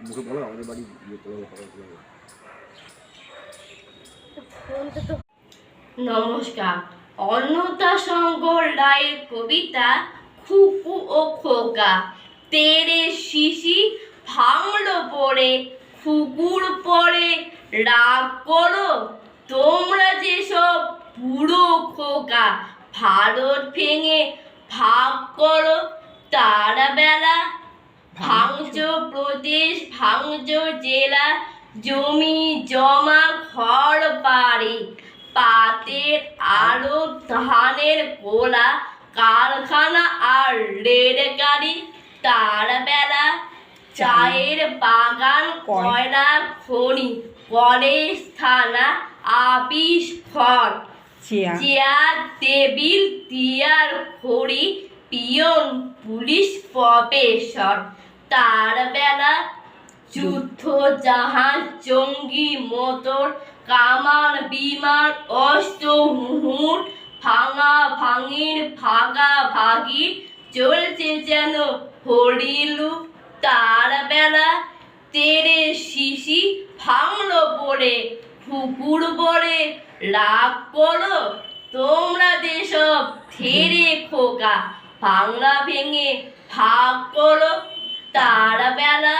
মুখে বলো আমাদের বাড়ি ইয়ে করে নমস্কার। অন্নদা শঙ্কর রায়ের কবিতা খুকু ও খোকা। তেরে শিশি ভাঙলো পড়ে, খুকুর পরে রাগ করো। তোমরা যেসব বুড়ো খোকা, ভারত ভেঙে ভাগ করো। তারা বেলা ভাঙচো প্রদেশ, ভাঙচো জেলা, জমি জমা ঘর বাড়ি, পাতের আড়ত, ধানের গোলা, কারখানা আর রেলগাড়ি। তার বেলা চায়ের বাগান, কয়লা খনি, কলেজ থানা, আপিস ঘর, চেয়ার টেবিল, টিয়ার খড়ি, পিয়ন পুলিশ প্রফেসর। তার বেলা যুদ্ধ জাহাজ, জঙ্গি মোটর, কামান বিমান, অস্ত্র মুহুর, ভাঙা ভাঙির ভাগা ভাগি, চলছে যেন হরিলু। তার বেলা তেরে শিশি ভাঙলো পড়ে, কুকুর পরে রাগ করো। তোমরা যেসব থেরে খোকা, বাংলা ভেঙে ভাগ করো। তার বেলা